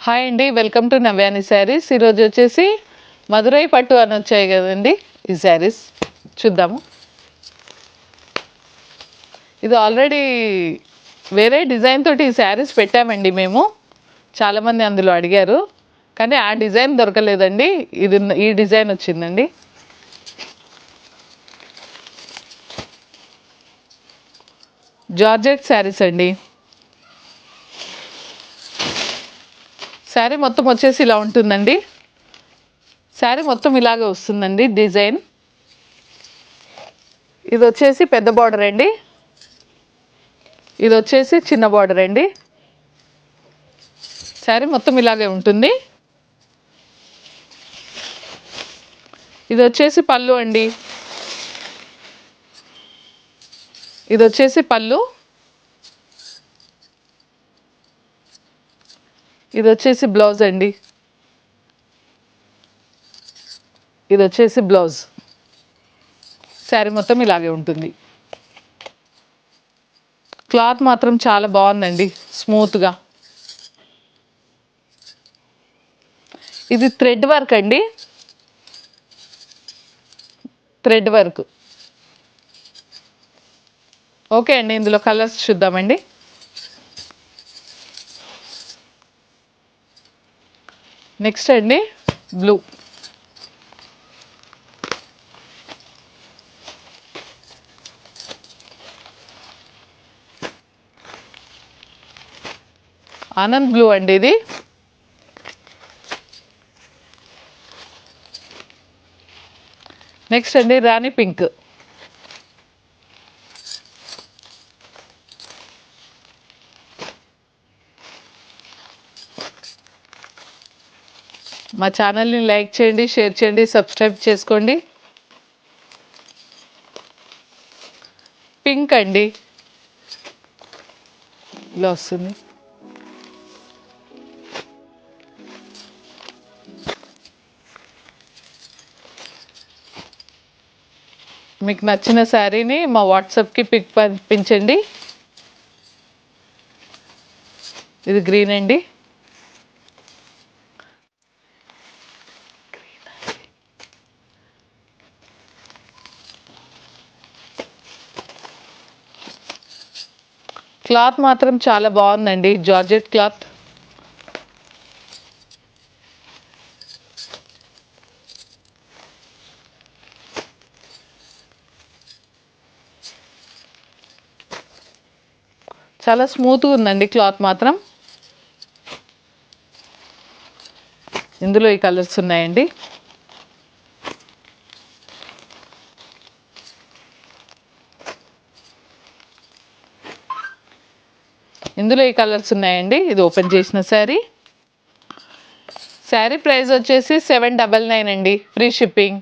Hi అండి, welcome to నవ్యాని saris. ఈరోజు వచ్చేసి మధురై పట్టు అని వచ్చాయి కదండి. ఈ శారీస్ చూద్దాము. ఇది ఆల్రెడీ వేరే డిజైన్ తోటి ఈ శారీస్ పెట్టామండి మేము. చాలామంది అందులో అడిగారు, కానీ ఆ డిజైన్ దొరకలేదండి. ఈ డిజైన్ వచ్చిందండి. జార్జెట్ శారీస్ అండి. శారీ మొత్తం వచ్చేసి ఇలా ఉంటుందండి. శారీ మొత్తం ఇలాగే వస్తుందండి డిజైన్. ఇది వచ్చేసి పెద్ద బార్డర్ అండి, ఇది వచ్చేసి చిన్న బార్డర్ అండి. శారీ మొత్తం ఇలాగే ఉంటుంది. ఇది వచ్చేసి పళ్ళు అండి, ఇది వచ్చేసి పళ్ళు, ఇది వచ్చేసి బ్లౌజ్ అండి, ఇది వచ్చేసి బ్లౌజ్. శారీ మొత్తం ఇలాగే ఉంటుంది. క్లాత్ మాత్రం చాలా బాగుందండి, స్మూత్గా. ఇది థ్రెడ్ వర్క్ అండి, థ్రెడ్ వర్క్. ఓకే అండి, ఇందులో కలర్స్ చూద్దామండి. నెక్స్ట్ అండి బ్లూ, ఆనంద్ బ్లూ అండి ఇది. నెక్స్ట్ అండి రాణి పింక్, మా ఛానల్ని లైక్ చేయండి, షేర్ చేయండి, సబ్స్క్రైబ్ చేసుకోండి. పింక్ అండి, ఇలా వస్తుంది. మీకు నచ్చిన శారీని మా వాట్సాప్కి పిక్ పంపించండి. ఇది గ్రీన్ అండి, క్లాత్ మాత్రం చాలా బాగుందండి, జార్జెట్ క్లాత్. చాలా స్మూత్గా ఉందండి క్లాత్ మాత్రం. ఇందులో ఈ కలర్స్ ఉన్నాయండి. ఇందులో ఈ కలర్స్ ఉన్నాయండి. ఇది ఓపెన్ చేసిన శారీ. శారీ ప్రైస్ వచ్చేసి 799 అండి, ఫ్రీ షిప్పింగ్.